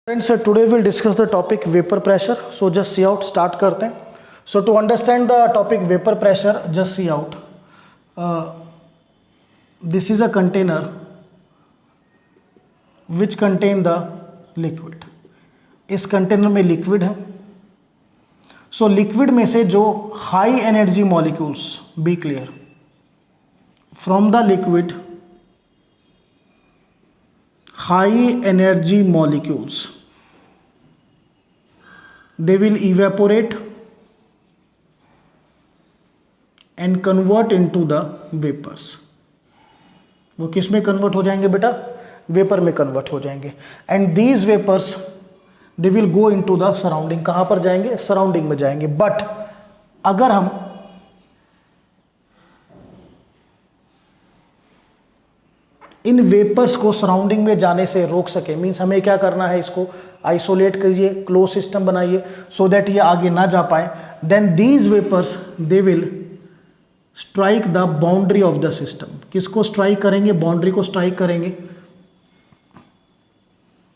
Friends, so today we'll discuss the topic vapor pressure. So just see out, start करते हैं. So to understand the topic vapor pressure, just see out. This is a container which contain the liquid. इस container में liquid है. So liquid में से जो high energy molecules, be clear, from the liquid high energy molecules, they will evaporate and convert into the vapors. वो किस में convert हो जाएंगे बेटा? वेपर में कन्वर्ट हो जाएंगे. And these vapours they will go into the surrounding. कहां पर जाएंगे? सराउंडिंग में जाएंगे. बट अगर हम इन वेपर्स को सराउंडिंग में जाने से रोक सके, मीन्स हमें क्या करना है, इसको आइसोलेट कीजिए, क्लोज सिस्टम बनाइए सो दैट ये आगे ना जा पाए. Then these vapours they will strike the boundary of the system. किसको स्ट्राइक करेंगे? बाउंड्री को स्ट्राइक करेंगे.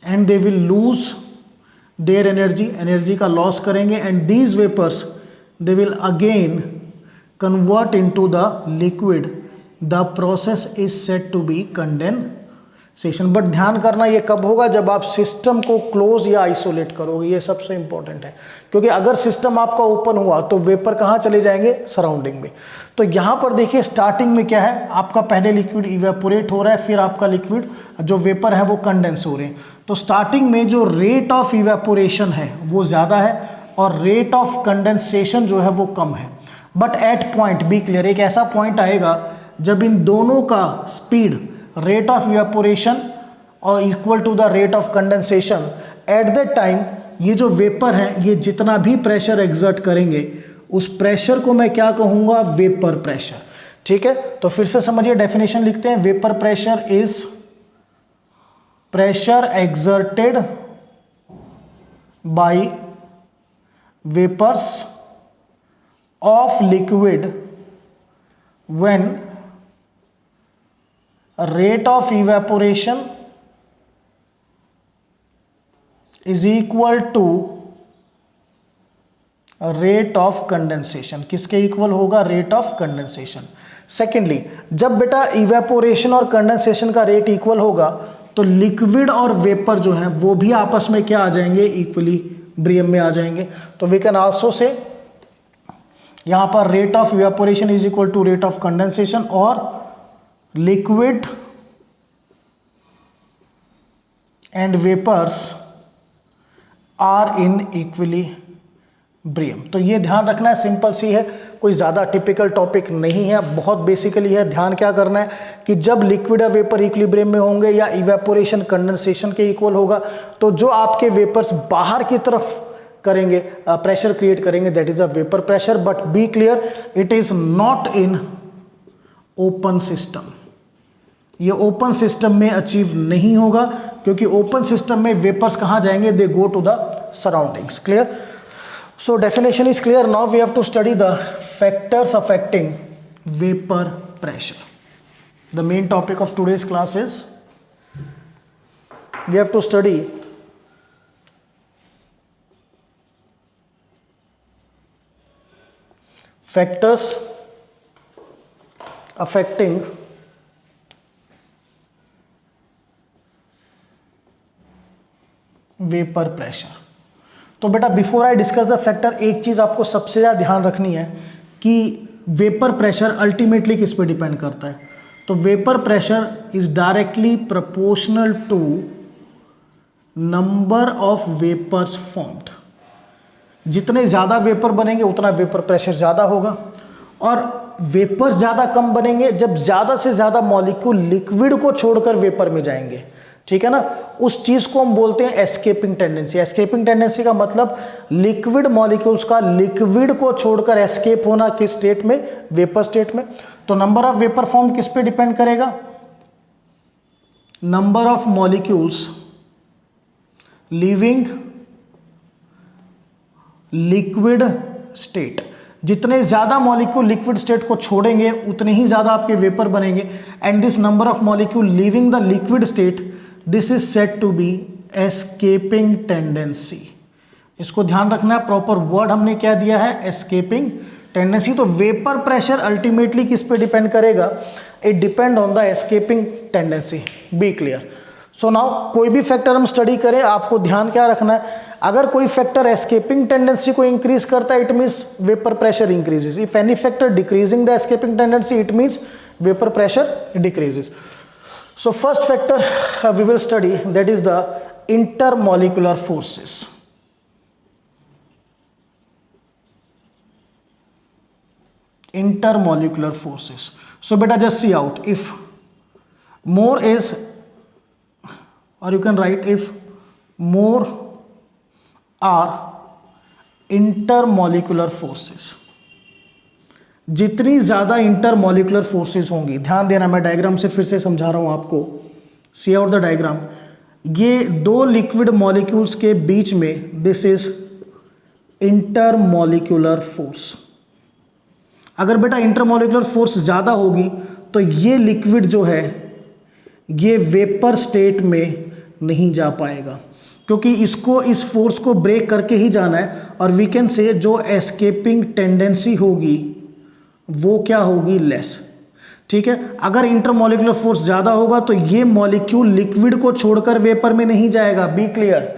And they will lose their energy का लॉस करेंगे. And these vapours they will again convert into the liquid. The process is said to be condensation. But ध्यान करना, ये कब होगा? जब आप सिस्टम को क्लोज या आइसोलेट करोगे. ये सबसे इंपॉर्टेंट है, क्योंकि अगर सिस्टम आपका ओपन हुआ तो वेपर कहाँ चले जाएंगे? सराउंडिंग में. तो यहाँ पर देखिए स्टार्टिंग में क्या है, आपका पहले लिक्विड इवेपोरेट हो रहा है, फिर आपका लिक्विड जो वेपर है वो कंडेंस हो रहे हैं. तो स्टार्टिंग में जो रेट ऑफ इवेपोरेशन है वो ज़्यादा है और रेट ऑफ कंडेंसेशन जो है वो कम है. But at point, be clear, एक ऐसा पॉइंट आएगा जब इन दोनों का स्पीड, रेट ऑफ इवेपोरेशन और equal to the rate of condensation, at that time ये जो वेपर हैं ये जितना भी प्रेशर एक्सर्ट करेंगे उस प्रेशर को मैं क्या कहूँगा? Vapour pressure. ठीक है, तो फिर से समझिए, डेफिनेशन लिखते हैं. Vapour pressure is pressure exerted by vapours of liquid when rate of evaporation is equal to rate of condensation. किसके इक्वल होगा? Rate of condensation. सेकेंडली, जब बेटा इवेपोरेशन और कंडेंसेशन का रेट इक्वल होगा तो लिक्विड और वेपर जो है वो भी आपस में क्या आ जाएंगे? इक्विलिब्रियम में आ जाएंगे. तो वी कैन आल्सो से यहां पर rate of evaporation is equal to rate of condensation और liquid and vapors are in equilibrium. तो ये ध्यान रखना है, सिंपल सी है, कोई ज़्यादा टिपिकल टॉपिक नहीं है, बहुत बेसिकली है. ध्यान क्या करना है कि जब लिक्विड या वेपर इक्विलिब्रियम में होंगे या इवेपोरेशन कंडेंसेशन के इक्वल होगा तो जो आपके वेपर्स बाहर की तरफ करेंगे, प्रेशर क्रिएट करेंगे, that is a vapour pressure. But be clear, it is not in open system. ये ओपन सिस्टम में अचीव नहीं होगा, क्योंकि ओपन सिस्टम में वेपर्स कहाँ जाएंगे? They go to the surroundings. Clear? So definition is clear. Now we have to study the factors affecting vapour pressure. The main topic of today's class is we have to study factors affecting vapour pressure. तो बेटा before I discuss the factor, एक चीज आपको सबसे ज्यादा ध्यान रखनी है कि वेपर प्रेशर अल्टीमेटली किस पे डिपेंड करता है. तो vapour pressure is directly proportional to number of vapours formed. जितने ज्यादा वेपर बनेंगे उतना वेपर प्रेशर ज्यादा होगा, और वेपर्स ज़्यादा कम बनेंगे जब ज़्यादा से ज़्यादा मॉलिक्यूल लिक्विड को छोड़कर वेपर में जाएंगे. ठीक है ना? उस चीज़ को हम बोलते हैं एस्केपिंग टेंडेंसी. एस्केपिंग टेंडेंसी का मतलब लिक्विड मॉलिक्यूल्स का लिक्विड को छोड़कर एस्केप होना. किस स्टेट में? वेपर स्टेट में. तो नंबर ऑफ वेपर फॉर्म किस पे डिपेंड करेगा? Number of molecules leaving liquid state. जितने ज़्यादा मॉलिक्यूल लिक्विड स्टेट को छोड़ेंगे उतने ही ज़्यादा आपके वेपर बनेंगे. And this number of molecule leaving the liquid state, this is said to be escaping tendency. इसको ध्यान रखना है, प्रॉपर वर्ड हमने क्या दिया है, एस्केपिंग टेंडेंसी। तो वेपर प्रेशर अल्टीमेटली किस पे डिपेंड करेगा, it depend on the escaping tendency, be clear. So now कोई भी फैक्टर हम स्टडी करें, आपको ध्यान क्या रखना है, अगर कोई फैक्टर एस्केपिंग टेंडेंसी को इंक्रीज करता है, it means vapour pressure increases. If any factor decreasing the escaping tendency, it means vapour pressure decreases. So first factor we will study, that is the intermolecular forces. Intermolecular forces. So beta just see out, if more is, or you can write if more are intermolecular forces, जितनी ज्यादा intermolecular forces होंगी, ध्यान देना मैं diagram से फिर से समझा रहा हूं आपको, सी आउट द डायग्राम। ये दो लिक्विड मॉलिक्यूल्स के बीच में, दिस इज इंटरमॉलिक्यूलर फोर्स। अगर बेटा इंटरमॉलिक्यूलर फोर्स ज़्यादा होगी तो ये लिक्विड जो है ये वेपर स्टेट में नहीं जा पाएगा, क्योंकि इसको इस फोर्स को ब्रेक करके ही जाना है। और वी कैन से जो एस्केपिंग टेंडेंसी होगी वो क्या होगी, लेस। ठीक है, अगर इंटरमॉलिक्यूलर फोर्स ज़्यादा होगा तो ये मॉलिक्यूल लिक्विड को छोड़कर वेपर में नहीं जाएगा, बी क्लियर।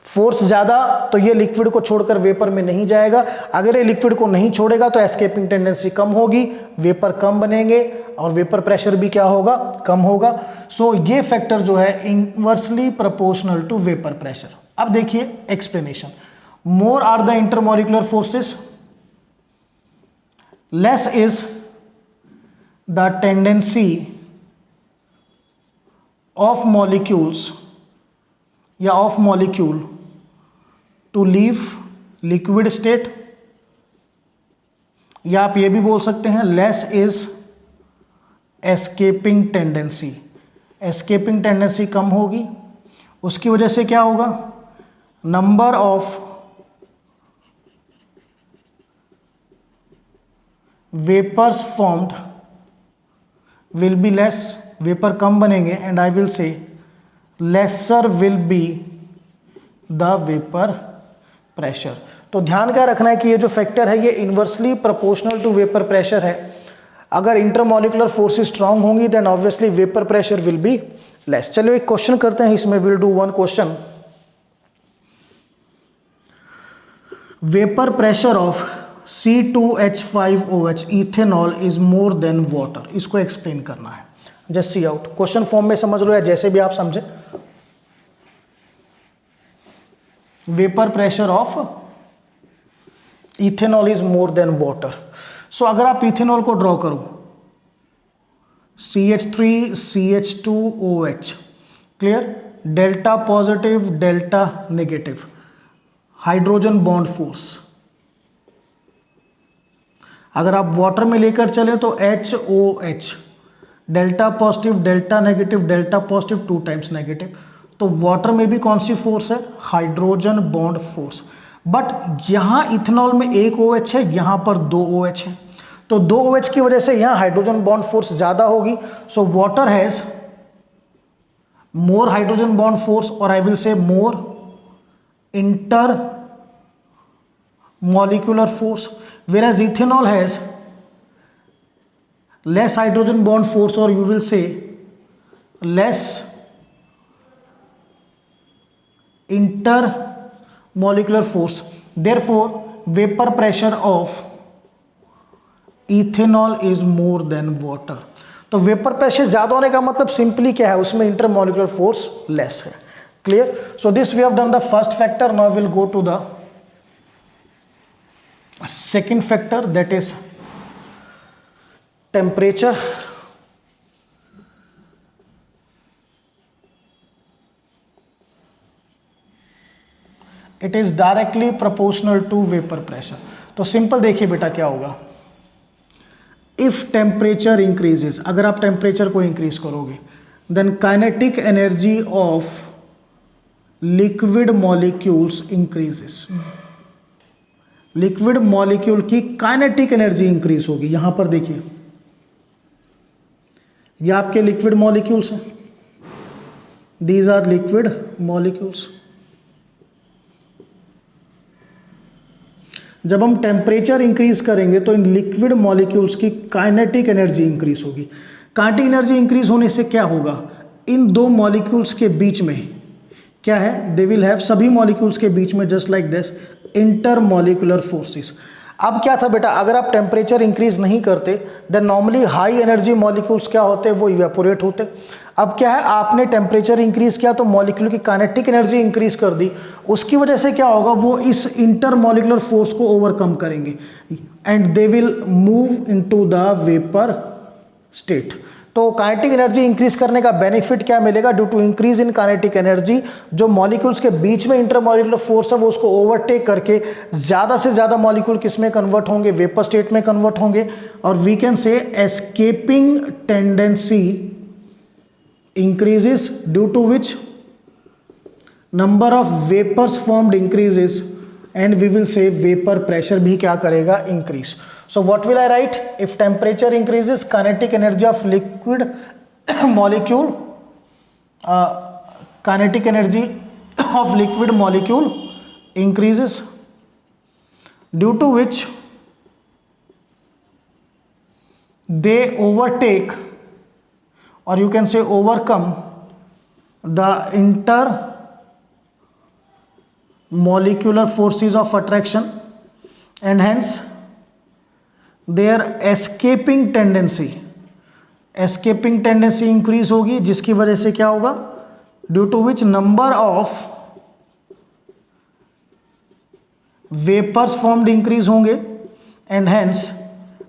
फोर्स ज़्यादा तो ये लिक्विड को छोड़कर वेपर में नहीं जाएगा। अगर ये लिक्विड को नहीं छोड़ेगा तो एस्केपिंग टेंडेंसी कम होगी, वेपर कम बनेंगे और वेपर प्रेशर भी क्या होगा, कम होगा। सो ये फैक्टर जो है inversely proportional to vapour pressure. अब देखिए explanation, more are the intermolecular forces, less is the tendency of molecules या of molecule to leave liquid state, या आप ये भी बोल सकते हैं less is escaping tendency. Escaping tendency कम होगी, उसकी वजह से क्या होगा, number of vapours formed will be less, vapour कम बनेंगे, and I will say lesser will be the vapour pressure. तो ध्यान क्या रखना है कि ये जो फैक्टर है ये inversely proportional to vapour pressure है। अगर इंटरमॉलिक्यूलर फोर्सेस स्ट्रांग होंगी then obviously vapour pressure will be less. चलिए एक क्वेश्चन करते हैं, इसमें will do one question. Vapour pressure of C2H5OH ethanol is more than water, इसको एक्सप्लेन करना है। Just see out, question form में समझ लो या जैसे भी आप समझे। Vapour pressure of ethanol is more than water. So अगर आप इथेनॉल को ड्रॉ करो, CH3CH2OH, clear, delta positive delta negative, hydrogen bond force. अगर आप वाटर में लेकर चले तो HOH, delta positive delta negative, delta positive 2 times negative. तो वाटर में भी कौन सी फोर्स है, हाइड्रोजन बॉन्ड फोर्स। बट यहां इथेनॉल में एक OH है, यहां पर 2 OH है, तो 2 OH की वजह से यहां हाइड्रोजन बॉन्ड फोर्स ज्यादा होगी। So water has more hydrogen bond force, और I will say more intermolecular force, whereas ethanol has less hydrogen bond force, or you will say less intermolecular force. Therefore vapor pressure of ethanol is more than water. तो vapour pressure ज्यादा होने का मतलब simply क्या है, उसमें intermolecular force less है। Clear? So this we have done the first factor. Now will go to the second factor, that is temperature. It is directly proportional to vapor pressure. तो simple देखिए बेटा क्या होगा, if temperature increases, अगर आप temperature को increase करोगे then kinetic energy of liquid molecules increases. Liquid molecule की काइनेटिक एनर्जी इंक्रीज होगी। यहां पर देखिए ये आपके लिक्विड मॉलिक्यूल्स हैं, दीज आर लिक्विड मॉलिक्यूल्स। जब हम टेम्परेचर इंक्रीज करेंगे तो इन लिक्विड मॉलिक्यूल्स की काइनेटिक एनर्जी इंक्रीज होगी। काइनेटिक एनर्जी इंक्रीज होने से क्या होगा, इन दो मॉलिक्यूल्स के बीच में क्या है, दे विल हैव, सभी मॉलिक्यूल्स के बीच में just like this intermolecular forces. अब क्या था बेटा, अगर आप टेम्परेचर इंक्रीज नहीं करते then normally high energy molecules क्या होते हैं, वो इवेपोरेट होते। अब क्या है, आपने टेम्परेचर इंक्रीज किया तो मॉलिक्यूल की काइनेटिक एनर्जी इंक्रीज कर दी, उसकी वजह से क्या होगा, वो इस इंटरमॉलिक्यूलर फोर्स को ओवरकम करेंगे and they will move into the vapour state. तो काइनेटिक एनर्जी इंक्रीज करने का बेनिफिट क्या मिलेगा, due to increase in kinetic energy जो मॉलिक्यूल्स के बीच में इंटरमॉलिक्यूलर फोर्स है वो उसको ओवरटेक करके ज्यादा से ज्यादा मॉलिक्यूल किस में कन्वर्ट होंगे, वेपर स्टेट में कन्वर्ट होंगे। और we can say escaping tendency increases due to which number of vapours formed increases and we will say vapour pressure भी क्या करेगा, increase. So what will I write? If temperature increases, kinetic energy of liquid molecule, kinetic energy of liquid molecule increases, due to which they overtake, or you can say overcome, the intermolecular forces of attraction, and hence their escaping tendency increase होगी, जिसकी वजह से क्या होगा, due to which number of vapours formed increase होंगे and hence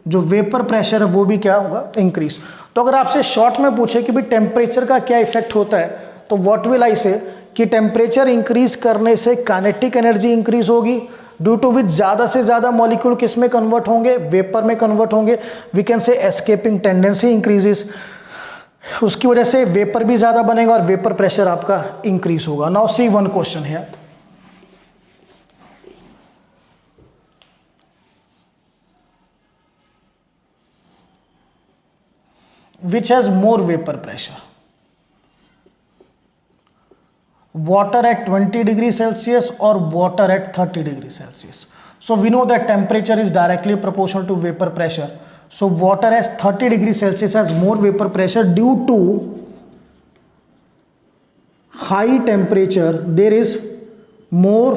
जो vapour pressure है वो भी क्या होगा, इंक्रीज। तो अगर आपसे शॉर्ट में पूछे कि भाई टेम्परेचर का क्या इफेक्ट होता है, तो व्हाट विल आई से कि टेम्परेचर इंक्रीज करने से काइनेटिक एनर्जी इंक्रीज होगी, ड्यू टू विच ज्यादा से ज्यादा मॉलिक्यूल किस में कन्वर्ट होंगे, वेपर में कन्वर्ट होंगे। We can say escaping tendency increases, उसकी वजह से वेपर भी ज्यादा बनेगा और वेपर प्रेशर आपका इंक्रीज होगा। नाउ सी वन क्वेश्चन है, which has more vapor pressure, water at 20 degrees Celsius or water at 30 degrees Celsius? So we know that temperature is directly proportional to vapor pressure. So water at 30 degrees Celsius has more vapor pressure. Due to high temperature there is more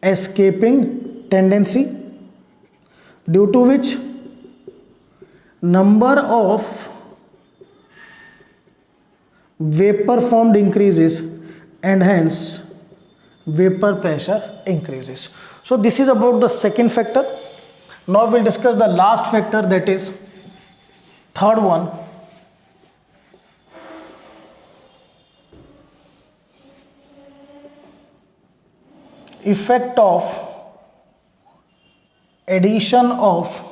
escaping tendency, due to which number of vapor formed increases and hence vapor pressure increases. So this is about the second factor. Now we'll discuss the last factor, that is third one, effect of addition of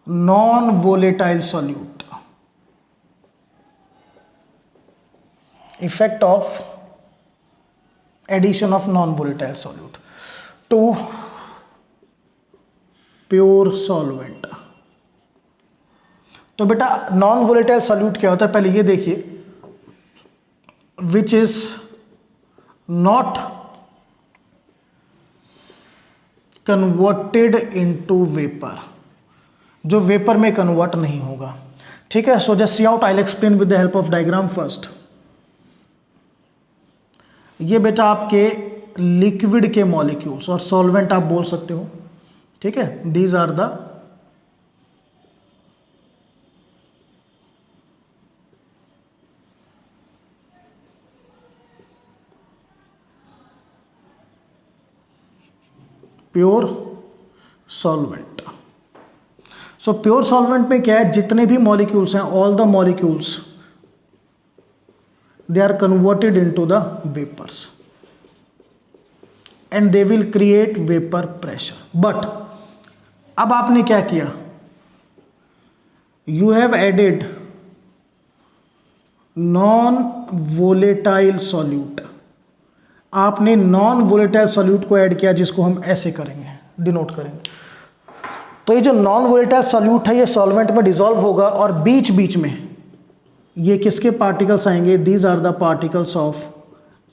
non-volatile solute. Effect of addition of non-volatile solute to pure solvent. तो बेटा non volatile solute क्या होता है, पहले ये देखिए, which is not converted into vapour, जो vapour में कन्वर्ट नहीं होगा। ठीक है, so just see out, I will explain with the help of diagram first. ये बेटा आपके लिक्विड के मॉलिक्यूल्स और सॉल्वेंट आप बोल सकते हो। ठीक है, these are the pure solvent. So pure solvent में क्या है, जितने भी मॉलिक्यूल्स हैं, all the molecules they are converted into the vapors and they will create vapor pressure. But अब आपने क्या किया, you have added non volatile solute, आपने नॉन वोलेटाइल सॉल्यूट को ऐड किया, जिसको हम ऐसे करेंगे, डिनोट करेंगे। तो ये जो नॉन वोलेटाइल सॉल्यूट है ये सॉल्वेंट में डिसॉल्व होगा और बीच बीच में ये किसके पार्टिकल्स आएंगे, these are the particles of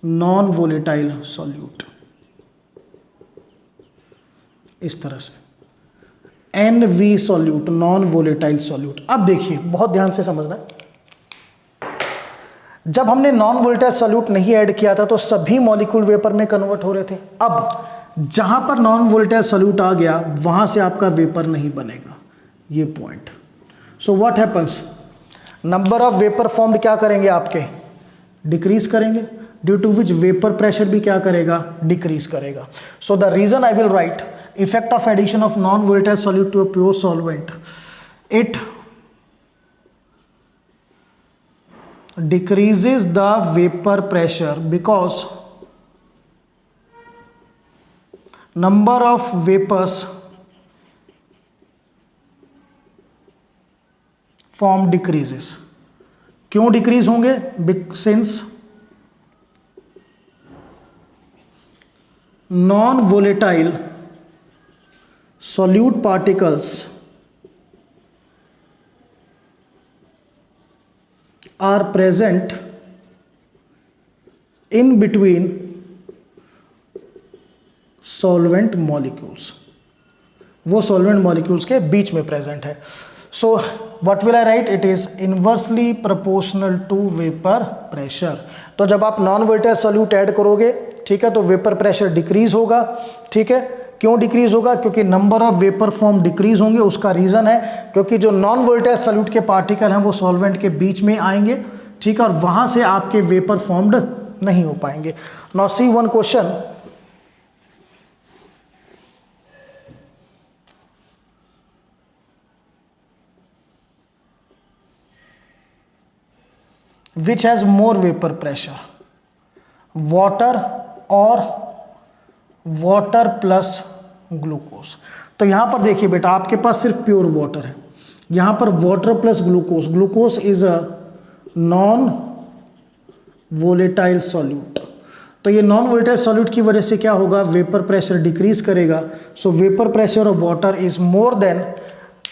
non volatile solute, इस तरह से NV solute, non volatile solute. अब देखिए बहुत ध्यान से समझना, जब हमने नॉन वोलेटाइल सॉल्यूट नहीं ऐड किया था तो सभी मॉलिक्यूल वेपर में कन्वर्ट हो रहे थे। अब जहां पर नॉन वोलेटाइल सॉल्यूट आ गया वहां से आपका वेपर नहीं बनेगा, ये point. So what happens, number of vapour formed क्या करेंगे आपके, डिक्रीज करेंगे, due to which vapour pressure भी क्या करेगा, डिक्रीज करेगा। So the reason I will write effect of addition of non-volatile solute to a pure solvent, it decreases the vapor pressure because number of vapors form decreases। क्यों decrease होंगे, since non-volatile solute particles are present in between solvent molecules, वो solvent molecules के बीच में present है। So what will I write, it is inversely proportional to vapor pressure। तो जब आप नॉन वोलेटाइल सॉल्यूट ऐड करोगे, ठीक है, तो वेपर प्रेशर डिक्रीज होगा, ठीक है। क्यों डिक्रीज होगा, क्योंकि number of vapour form decrease होंगे। उसका रीजन है क्योंकि जो नॉन वोलेटाइल सॉल्यूट के पार्टिकल हैं वो सॉल्वेंट के बीच में आएंगे, ठीक है, और वहां से आपके वेपर फॉर्म्ड नहीं हो पाएंगे। Now see one question, which has more vapor pressure, water or water plus glucose. तो यहां पर देखिए बेटा आपके पास सिर्फ प्योर वाटर है, यहां पर water plus glucose, glucose is a non volatile solute. तो ये नॉन वोलेटाइल सॉल्यूट की वजह से क्या होगा, वेपर प्रेशर डिक्रीज करेगा। So vapour pressure of water is more than,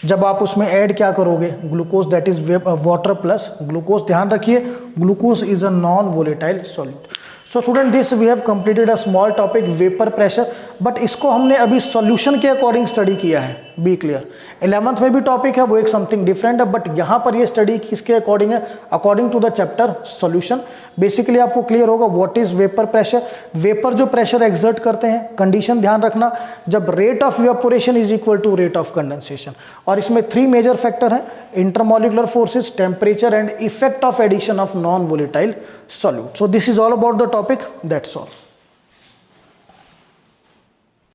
जब आप उसमें ऐड क्या करोगे, glucose, that is water plus glucose. ध्यान रखिए glucose is a non volatile solute. So student this we have completed a small topic vapour pressure, but इसको हमने अभी सॉल्यूशन के अकॉर्डिंग स्टडी किया है, बी क्लियर। 11th में भी टॉपिक है वो एक समथिंग डिफरेंट है, बट यहाँ पर ये स्टडी किसके अकॉर्डिंग है, according to the chapter solution. Basically आपको क्लियर होगा what is vapour pressure. Vapour जो प्रेशर एक्सर्ट करते हैं, कंडीशन ध्यान रखना, जब rate of evaporation is equal to rate of condensation. और इसमें 3 मेजर फैक्टर हैं, intermolecular forces, temperature and effect of addition of non volatile solute. So this is all about the topic, that's all.